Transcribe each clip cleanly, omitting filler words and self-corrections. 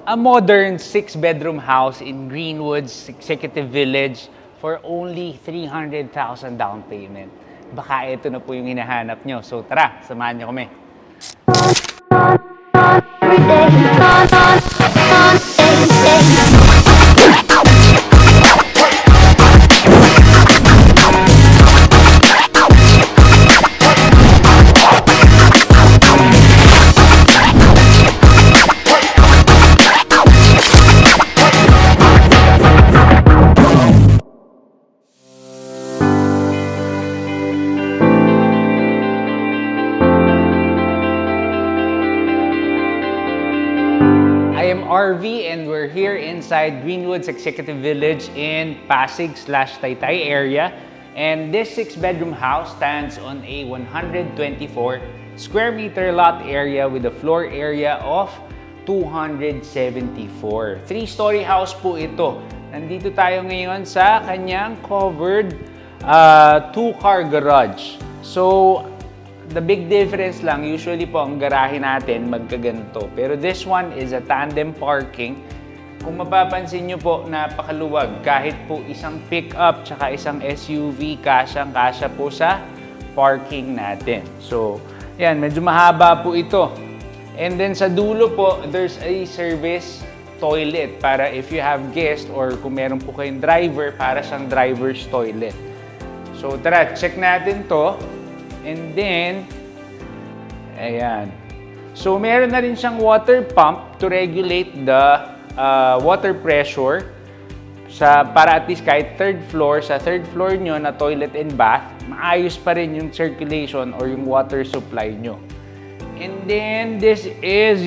A modern 6-bedroom house in Greenwoods Executive Village for only 300,000 down payment. Baka ito na po yung hinahanap nyo. So tara, samahan nyo kami. I am RV and we're here inside Greenwoods Executive Village in Pasig/Taytay area. And this 6-bedroom house stands on a 124 square meter lot area with a floor area of 274. 3-story house po ito. Nandito tayo ngayon sa kanyang covered 2-car garage. So, the big difference lang, usually po ang garahe natin magkaganto. Pero this one is a tandem parking. Kung mapapansin nyo po, napakaluwag. Kahit po isang pick-up tsaka isang SUV, kasyang-kasya po sa parking natin. So, yan, medyo mahaba po ito. And then sa dulo po, there's a service toilet para if you have guest or kung meron po kayong driver, para siyang driver's toilet. So, tara, check natin to. And then, ayan. So, meron na rin siyang water pump to regulate the water pressure para at least kahit third floor, sa third floor nyo na toilet and bath, maayos pa rin yung circulation or yung water supply nyo. And then, this is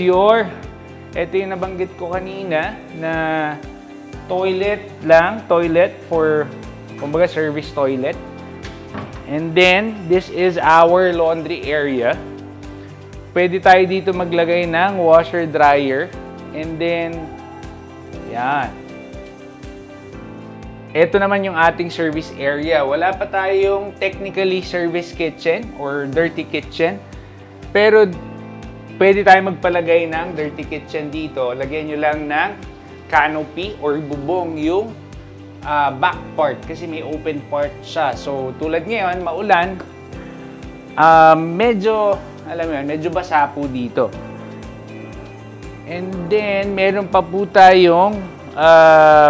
ito yung nabanggit ko kanina na toilet for, kumbaga, service toilet. And then, this is our laundry area. Pwede tayo dito maglagay ng washer dryer. And then, yan. Ito naman yung ating service area. Wala pa tayong technically service kitchen or dirty kitchen. Pero, pwede tayo magpalagay ng dirty kitchen dito. Lagyan nyo lang ng canopy or bubong yung back part kasi may open part siya. So, tulad ngayon, maulan, medyo, alam mo yun, medyo basa po dito. And then, meron pa po tayong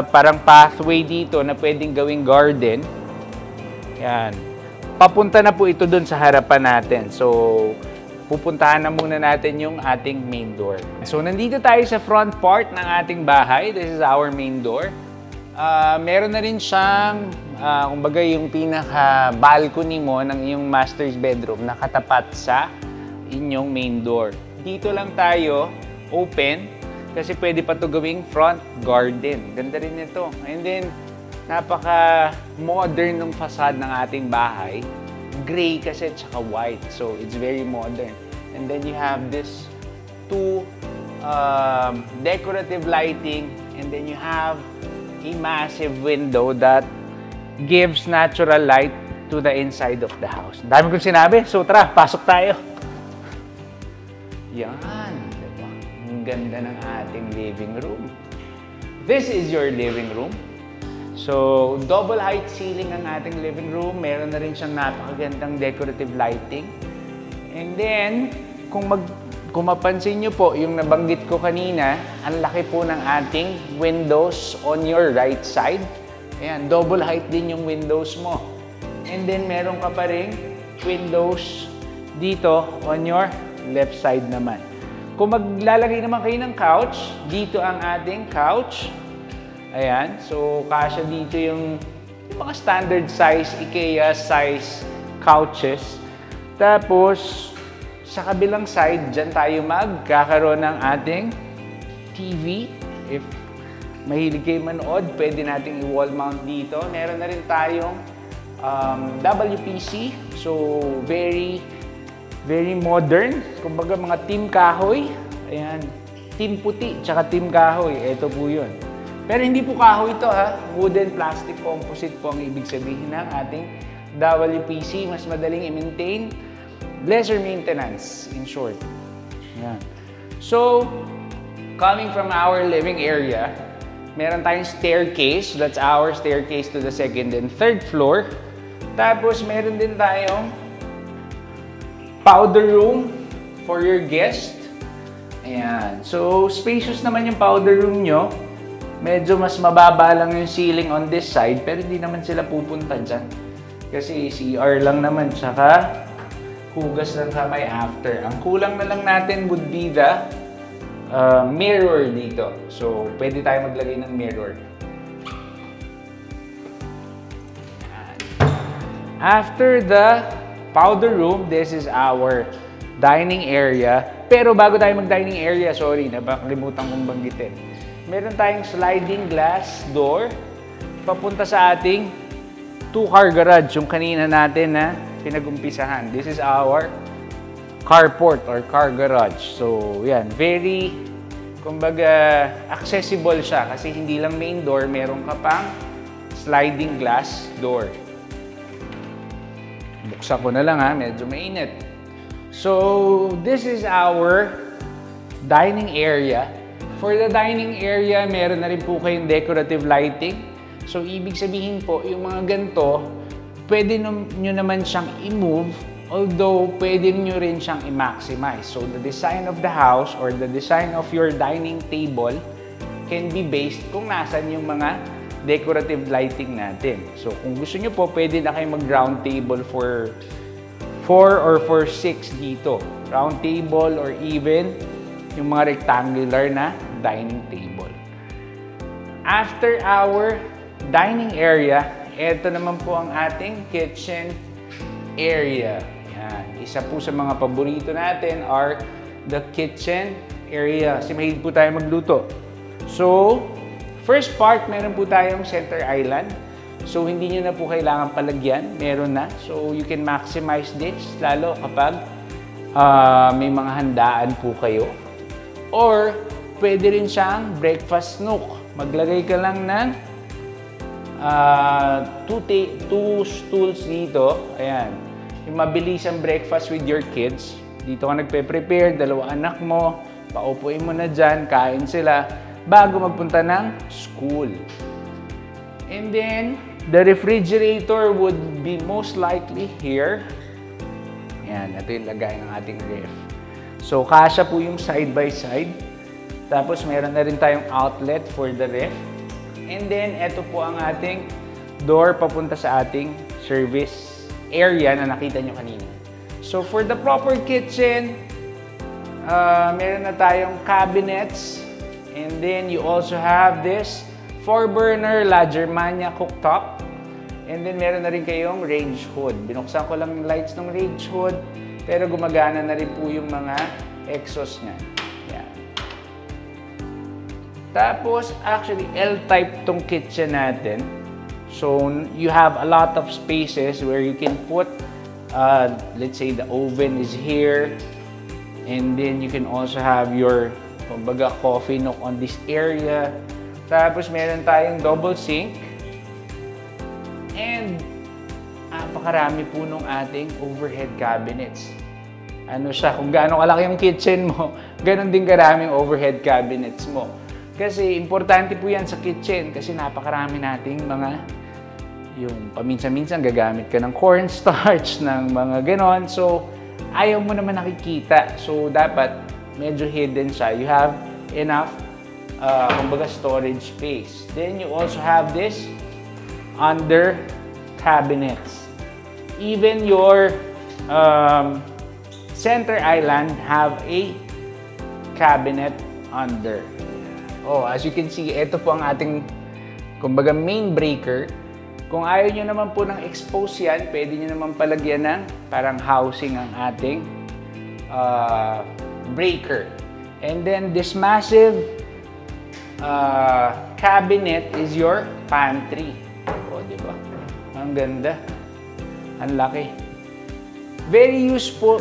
parang pathway dito na pwedeng gawing garden. Yan. Papunta na po ito dun sa harapan natin. So, pupuntahan na muna natin yung ating main door. So, nandito tayo sa front part ng ating bahay. This is our main door. Meron na rin siyang, kumbaga yung pinaka-balcony mo ng iyong master's bedroom nakatapat sa inyong main door. Dito lang tayo open kasi pwede pa ito gawing front garden. Ganda rin ito. And then, napaka-modern ng facade ng ating bahay. Gray kasi tsaka white. So, it's very modern. And then you have this two decorative lighting. And then you have a massive window that gives natural light to the inside of the house. Dami kong sinabi. So tara, pasok tayo. Yan. Diba? Ang ganda ng ating living room. This is your living room. So, double height ceiling ang ating living room. Meron na rin siyang napakagandang decorative lighting. And then, kung mapansin nyo po, yung nabanggit ko kanina, ang laki po ng ating windows on your right side. Ayan, double height din yung windows mo. And then, meron ka pa rin windows dito on your left side naman. Kung maglalagay naman kayo ng couch, dito ang ating couch. Ayan, so kasya dito yung mga standard size, IKEA size couches. Tapos, sa kabilang side, dyan tayo magkakaroon ng ating TV. If mahilig kayo manood, pwede nating i-wall mount dito. Meron na rin tayong WPC. So, very modern. Kumbaga mga team kahoy. Ayan, team puti, tsaka team kahoy. Ito po yun. Pero hindi po kahoy ito ha. Wooden plastic composite po ang ibig sabihin ng ating WPC. Mas madaling i-maintain. Lesser maintenance, in short. Yan. So, Coming from our living area, meron tayong staircase. That's our staircase to the second and third floor. Tapos meron din tayong powder room for your guest. Ayan. So, spacious naman yung powder room nyo. Medyo mas mababa lang yung ceiling on this side, pero hindi naman sila pupunta dyan. Kasi CR lang naman, tsaka hugas ng kamay after. Ang kulang na lang natin would be the mirror dito. So, pwede tayo maglagay ng mirror. After the powder room, this is our dining area. Pero bago tayo mag-dining area, sorry, nakalimutan kong banggitin. Meron tayong sliding glass door papunta sa ating two-car garage, yung kanina natin na pinag-umpisahan. This is our carport or car garage. So, yan. Very, kumbaga, accessible siya kasi hindi lang main door, meron ka pang sliding glass door. Buksan ko na lang ha, medyo mainit. So, this is our dining area. For the dining area, meron na rin po kayong decorative lighting. So, ibig sabihin po, yung mga ganito, pwede nyo naman siyang i-move, although pwede nyo rin siyang i-maximize. So, the design of the house or the design of your dining table can be based kung nasan yung mga decorative lighting natin. So, kung gusto nyo po, pwede na kayo mag-round table for 4 or for 6 dito. Round table or even yung mga rectangular na dining table. After our dining area, ito naman po ang ating kitchen area. Yan. Isa po sa mga paborito natin are the kitchen area. Kasi mahilig po tayo magluto. So, first part, meron po tayong center island. So, hindi nyo na po kailangan palagyan. Meron na. So, you can maximize this, lalo kapag may mga handaan po kayo. Or, pwede rin siyang breakfast nook. Maglagay ka lang ng two stools dito. Ayan. Yung mabilisang breakfast with your kids. Dito ka nagpe-prepare, dalawa anak mo, paupuin mo na dyan, kain sila, bago magpunta ng school. And then, the refrigerator would be most likely here. Ayan, ito yung lagay ng ating ref. So, kasya po yung side by side. Tapos, meron na rin tayong outlet for the ref. And then, ito po ang ating door papunta sa ating service area na nakita nyo kanina. So, for the proper kitchen, meron na tayong cabinets. And then, you also have this 4-burner La Germania cooktop. And then, meron na rin kayong range hood. Binuksan ko lang yung lights ng range hood, pero gumagana na rin po yung mga exhaust niya. Yan. Tapos, actually, L-type tong kitchen natin. So, you have a lot of spaces where you can put, let's say, the oven is here. And then, you can also have your, kumbaga, coffee nook on this area. Tapos, meron tayong double sink. And, napakarami po nung ating overhead cabinets. Ano siya, kung gaano kalaki yung kitchen mo, ganon din karaming overhead cabinets mo. Kasi, importante po yan sa kitchen kasi napakarami nating mga, yung paminsan-minsan gagamit ka ng cornstarch, ng mga ganon. So, ayaw mo naman nakikita. So, dapat medyo hidden siya. You have enough, kumbaga, storage space. Then, you also have this under cabinets. Even your center island have a cabinet under. Oh, as you can see, ito po ang ating, kumbaga, main breaker. Kung ayaw nyo naman po ng expose yan, pwede nyo naman palagyan ng parang housing ang ating breaker. And then this massive cabinet is your pantry. O, di ba? Ang ganda. Ang laki. Very useful,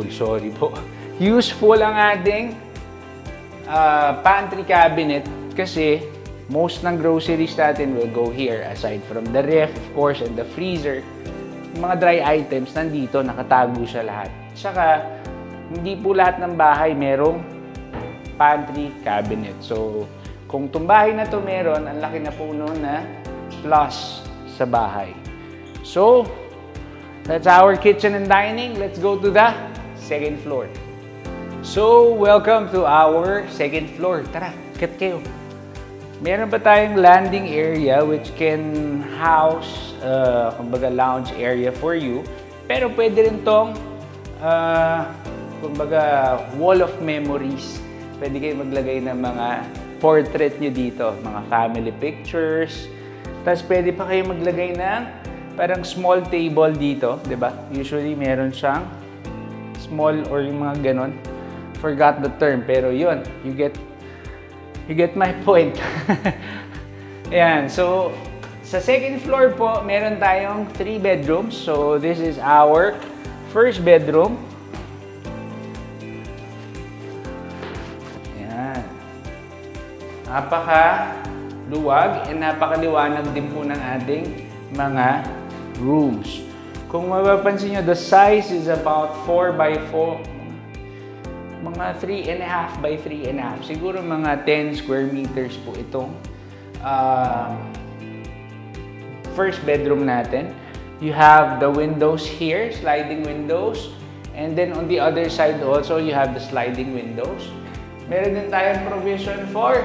sorry po. Useful ang ating pantry cabinet kasi most ng groceries natin will go here. Aside from the ref, of course, and the freezer, yung mga dry items nandito, nakatago siya lahat. Tsaka, hindi po lahat ng bahay merong pantry cabinet. So, kung tumbahay na to meron, ang laki na po nun na plus sa bahay. So, that's our kitchen and dining. Let's go to the second floor. So, welcome to our second floor. Tara, kat kayo. Meron pa tayong landing area which can house, kumbaga lounge area for you. Pero pwede rin tong, kumbaga wall of memories. Pwede kayo maglagay ng mga portrait nyo dito, mga family pictures. Tapos pwede pa kayo maglagay ng parang small table dito, di ba? Usually meron siyang small or yung mga ganon. Forgot the term, pero yun, you get my point. Ayan, so sa second floor po, meron tayong 3 bedrooms. So this is our first bedroom. Ayan. Napaka-luwag and napakaliwanag din po ng ating mga rooms. Kung mapapansin nyo, the size is about 4 by 4, mga 3.5 by 3.5. Siguro mga 10 square meters po itong first bedroom natin. You have the windows here, sliding windows. And then on the other side also, you have the sliding windows. Meron din tayong provision for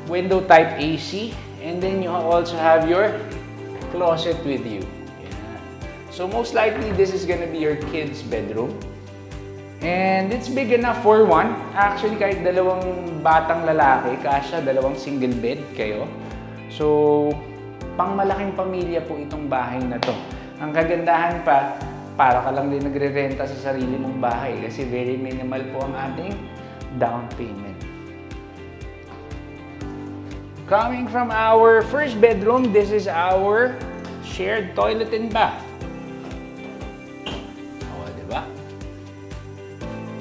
window type AC. And then you also have your closet with you. Yeah. So most likely, this is gonna be your kids' bedroom. And it's big enough for one. Actually, kahit dalawang batang lalaki, kasya, dalawang single bed kayo. So, pang malaking pamilya po itong bahay na to. Ang kagandahan pa, para ka lang din nagre-renta sa sarili mong bahay kasi very minimal po ang ating down payment. Coming from our first bedroom, this is our shared toilet and bath. O, diba?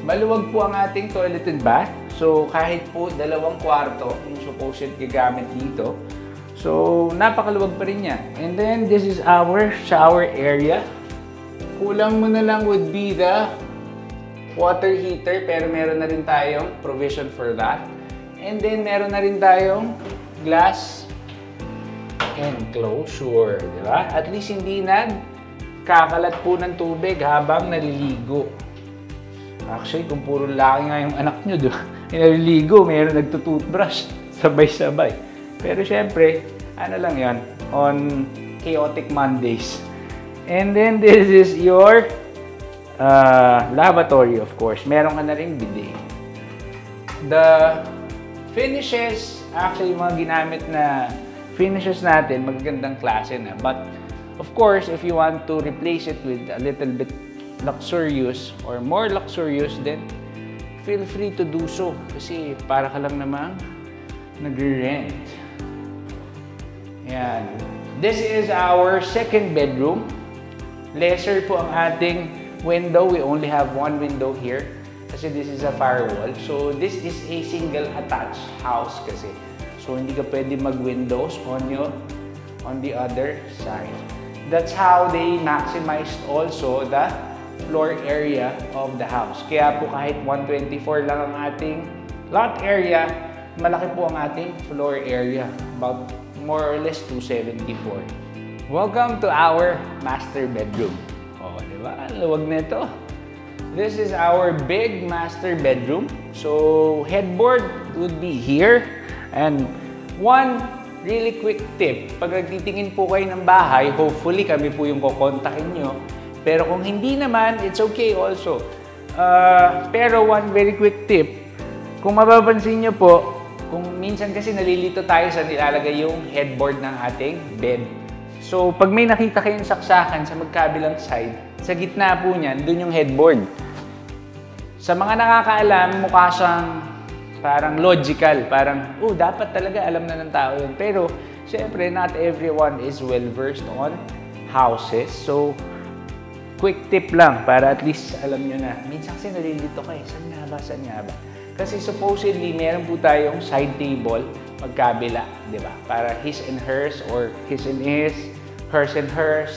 Maluwag po ang ating toilet and bath. So, kahit po dalawang kwarto yung supposed gagamit dito. So, napakaluwag pa rin yan. And then, this is our shower area. Kulang mo na lang would be the water heater, pero meron na rin tayong provision for that. And then, meron na rin tayong glass enclosure, di ba? At least hindi nagkakalat po ng tubig habang naliligo. Actually, kung puro laki nga yung anak nyo, di ba? Naliligo, meron nagtutoothbrush, sabay-sabay. Pero syempre, ano lang yan, on chaotic Mondays. And then this is your lavatory, of course. Meron ka na rin bidet. The finishes, actually, mga ginamit na finishes natin, magagandang klase na. But, of course, if you want to replace it with a little bit luxurious or more luxurious, then feel free to do so. Kasi para ka lang namang nagre-rent. Yan. This is our second bedroom. Lesser po ang ating window. We only have one window here. Kasi this is a firewall. So, this is a single attached house kasi. So, hindi ka pwede mag-windows on the other side. That's how they maximized also the floor area of the house. Kaya po kahit 124 lang ang ating lot area, malaki po ang ating floor area. About more or less 274. Welcome to our master bedroom. Oh, di ba? Ang luwag nito. This is our big master bedroom. So, headboard would be here. And one really quick tip, pag nagtitingin po kayo ng bahay, hopefully kami po yung kukontakin nyo. Pero kung hindi naman, it's okay also. Pero one very quick tip, kung mapapansin nyo po, kung minsan kasi nalilito tayo sa nilalagay yung headboard ng ating bed. So, pag may nakita kayong saksakan sa magkabilang side, sa gitna po niyan, dun yung headboard. Sa mga nakakaalam, mukha siyang parang logical. Parang, dapat talaga alam na ng tao yun. Pero, syempre, not everyone is well-versed on houses. So, quick tip lang para at least alam nyo na. Minsan kasi nalilito kayo. Saan nga ba? Kasi supposedly, meron po tayong side table magkabila, di ba? Para his and hers or his and his, hers and hers.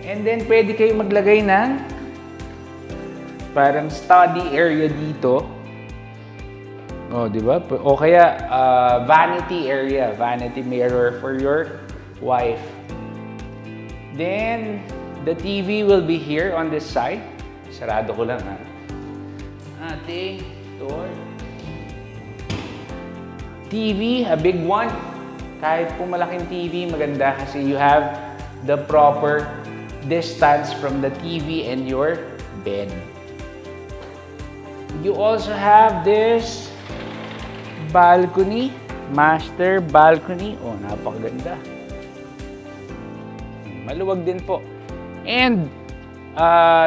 And then, pwede kayo maglagay ng parang study area dito. Oh, di ba? O kaya vanity area, vanity mirror for your wife. Then, the TV will be here on this side. Sarado ko lang, ha? Ating door. TV, a big one. Kahit po malaking TV, maganda kasi you have the proper distance from the TV and your bed. You also have this balcony, master balcony. Oh, napakaganda. Maluwag din po. And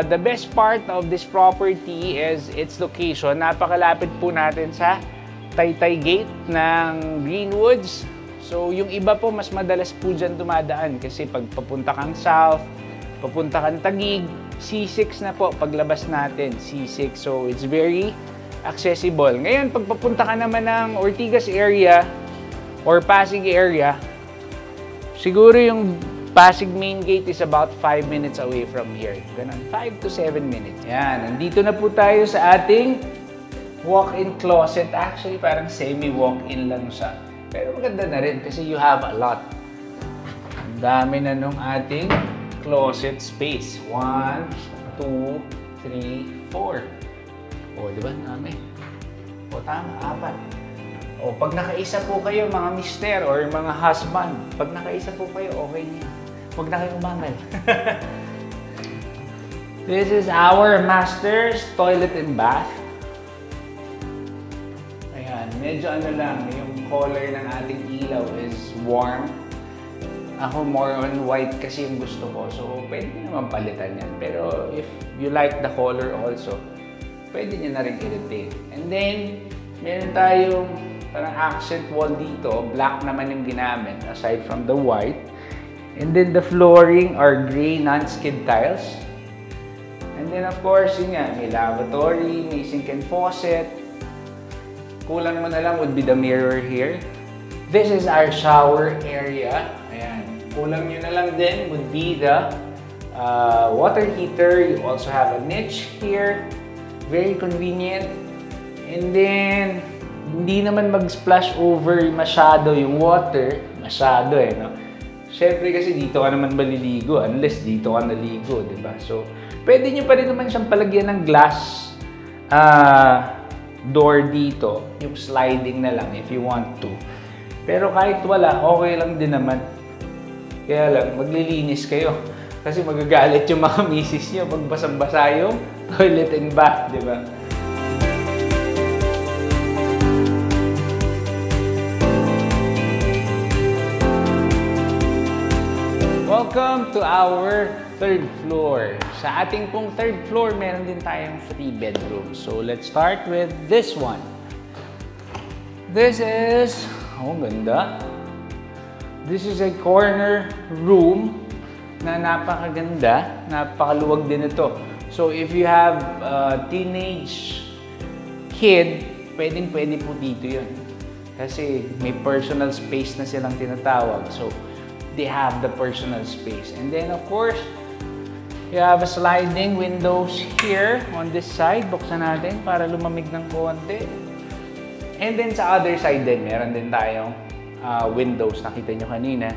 the best part of this property is its location. Napakalapit po natin sa Taytay Gate ng Greenwoods. So, yung iba po, mas madalas po dyan dumadaan kasi pag papunta kang south, papunta kang Taguig, C6 na po paglabas natin, C6. So, it's very accessible. Ngayon, pag papunta ka naman ng Ortigas area or Pasig area, siguro yung Pasig main gate is about 5 minutes away from here. Ganun, 5 to 7 minutes. Yan, nandito na po tayo sa ating walk-in closet. Actually, parang semi-walk-in lang siya. Pero maganda na rin kasi you have a lot. Ang dami na nung ating closet space. 1, 2, 3, 4. O, di ba? Dami. O, tama. 4. O, pag nakaisa po kayo, mga mister or mga husband, pag nakaisa po kayo, okay niya. Huwag na kayong umangal. This is our master's toilet and bath. Ayan, medyo ano lang, yung color ng ating ilaw is warm. Ako more on white kasi yung gusto ko. So, pwede naman palitan yan. Pero if you like the color also, pwede nyo na rin i-retain. And then, meron tayong parang accent wall dito. Black naman yung ginamit aside from the white. And then the flooring are gray non-skid tiles. And then of course, yun nga, may lavatory, may sink and faucet. Kulang mo na lang would be the mirror here. This is our shower area. Ayan. Kulang nyo na lang din would be the water heater. You also have a niche here. Very convenient. And then, hindi naman mag-splash over masyado yung water. Masyado no? Siyempre kasi dito ka naman maliligo unless dito ka naligo, di ba? So, pwede nyo pa rin naman siyang palagyan ng glass door dito. Yung sliding na lang if you want to. Pero kahit wala, okay lang din naman. Kaya lang, maglilinis kayo. Kasi magagalit yung mga misis nyo pag basang-basa yung toilet and bath, di ba? Welcome to our third floor. Sa ating pong third floor, meron din tayong 3 bedrooms. So, let's start with this one. This is, oh, ganda. This is a corner room na napakaganda. Napakaluwag din ito. So, if you have a teenage kid, pwedeng-pwede po dito yun. Kasi may personal space na silang tinatawag. So, they have the personal space. And then, of course, you have a sliding windows here on this side. Buksan natin para lumamig ng konti. And then, sa other side din, meron din tayong windows. Nakita nyo kanina.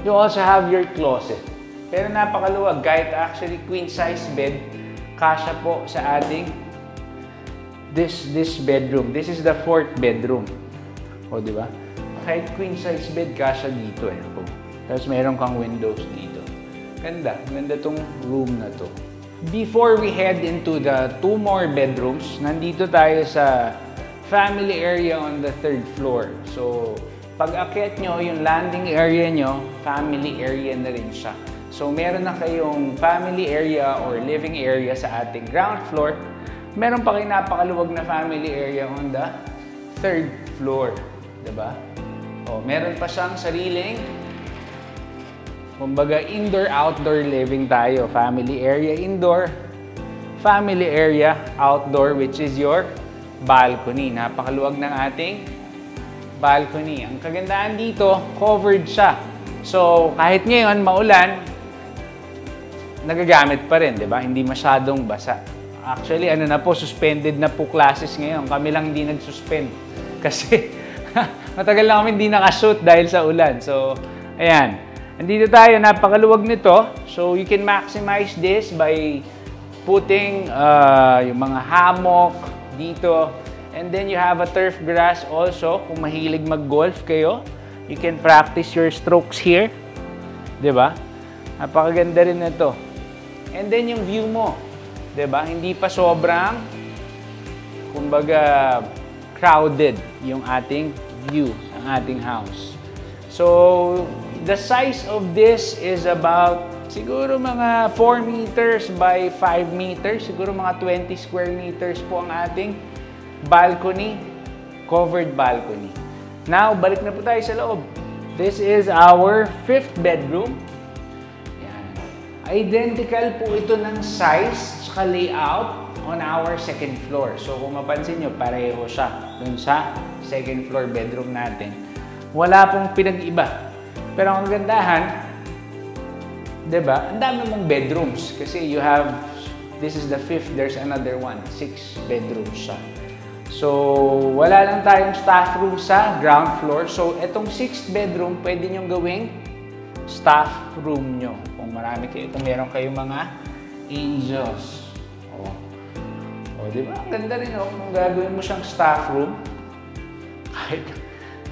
You also have your closet. Pero napakaluwag. Kahit actually queen-size bed, kasya po sa ating this bedroom. This is the 4th bedroom. O, di ba? Kahit queen-size bed, kasya dito eh. Tapos meron kang windows dito. Ganda. Ganda tong room na to. Before we head into the 2 more bedrooms, nandito tayo sa family area on the 3rd floor. So, pag akyat nyo, yung landing area nyo, family area na rin siya. So, meron na kayong family area or living area sa ating ground floor. Meron pa kayong napakaluwag na family area on the 3rd floor. Diba? O, meron pa siyang sariling kumbaga, indoor-outdoor living tayo. Family area indoor, family area outdoor, which is your balcony. Napakaluwag ng ating balcony. Ang kagandaan dito, covered siya. So, kahit ngayon, maulan, nagagamit pa rin, di ba? Hindi masyadong basa. Actually, ano na po, suspended na po classes ngayon. Kami lang hindi nag-suspend. kasi matagal na kami hindi nakashoot dahil sa ulan. So, ayan. Andito tayo, napakaluwag nito. So, you can maximize this by putting yung mga hammock dito. And then, you have a turf grass also. Kung mahilig mag-golf kayo, you can practice your strokes here. Diba? Napakaganda rin nito. And then, yung view mo. Diba? Hindi pa sobrang, kumbaga, crowded yung ating view, ang ating house. So, the size of this is about siguro mga 4 meters by 5 meters. Siguro mga 20 square meters po ang ating balcony, covered balcony. Now, balik na po tayo sa loob. This is our 5th bedroom. Yan. Identical po ito ng size at layout on our 2nd floor. So, kung mapansin nyo, pareho siya dun sa 2nd floor bedroom natin. Wala pong pinag-iba. Pero ang kagandahan, diba? Ang dami mong bedrooms. Kasi you have, this is the 5th, there's another one. 6 bedrooms siya. So, wala lang tayong staff room sa ground floor. So, itong 6th bedroom, pwede nyong gawing staff room nyo. Kung marami kayo, ito meron kayong mga angels. O, diba? Ang ganda rin, oh. Kung gagawin mo siyang staff room, kahit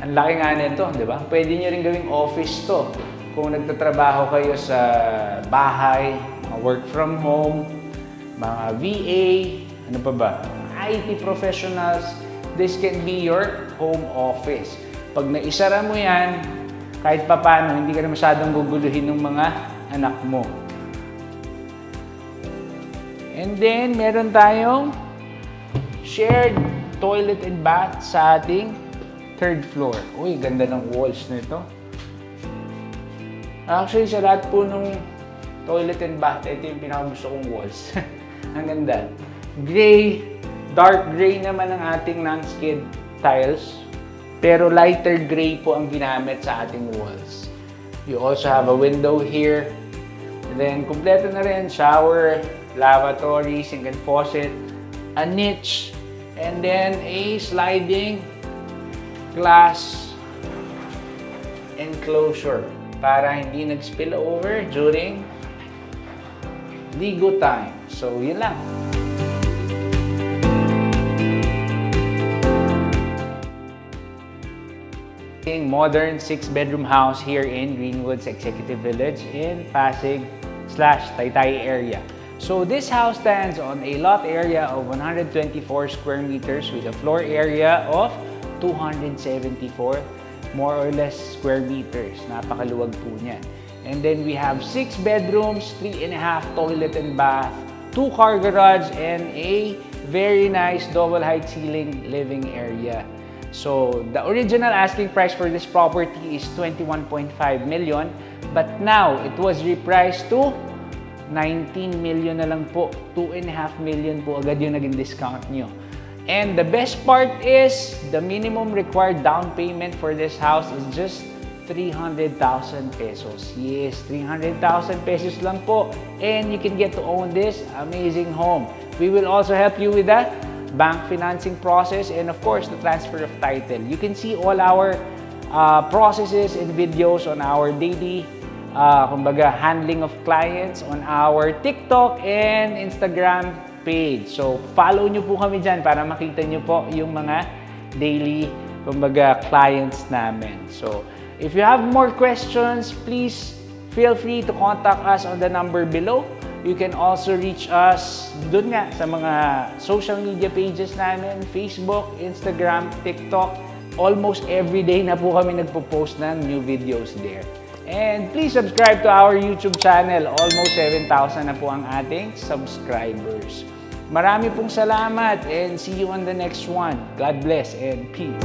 ang laki nga nito, di ba? Pwede nyo rin gawing office to. Kung nagtatrabaho kayo sa bahay, work from home, mga VA, ano pa ba? IT professionals, this can be your home office. Pag naisara mo yan, kahit papaano, hindi ka na masyadong guguluhin ng mga anak mo. And then, meron tayong shared toilet and bath sa ating 3rd floor. Uy, ganda ng walls nito. Actually, sa lahat po nung toilet and bath, ito yung pinakagusto kong walls. Ang ganda. Gray, dark gray naman ang ating non-skid tiles. Pero lighter gray po ang ginamit sa ating walls. You also have a window here. And then, kumpleto na rin. Shower, lavatory, sink and faucet, a niche, and then a sliding glass enclosure para hindi nag-spill over during ligo time. So, yun lang. Modern 6-bedroom house here in Greenwoods Executive Village in Pasig/Taytay area. So, this house stands on a lot area of 124 square meters with a floor area of 274 more or less square meters. Napakaluwag po niyan. And then we have 6 bedrooms, 3.5 toilet and bath, 2 car garage, and a very nice double height ceiling living area. So the original asking price for this property is 21.5 million, but now it was repriced to 19 million na lang po. 2.5 million po agad yung naging discount nyo. And the best part is, the minimum required down payment for this house is just 300,000 pesos. Yes, 300,000 pesos lang po. And you can get to own this amazing home. We will also help you with that bank financing process and of course, the transfer of title. You can see all our processes and videos on our daily kumbaga, handling of clients on our TikTok and Instagram page. So, follow nyo po kami dyan para makita nyo po yung mga daily, kumbaga, clients namin. So, if you have more questions, please feel free to contact us on the number below. You can also reach us dun nga sa mga social media pages namin, Facebook, Instagram, TikTok. Almost every day na po kami nagpo-post ng new videos there. And please subscribe to our YouTube channel. Almost 7,000 na po ang ating subscribers. Marami pong salamat and see you on the next one. God bless and peace.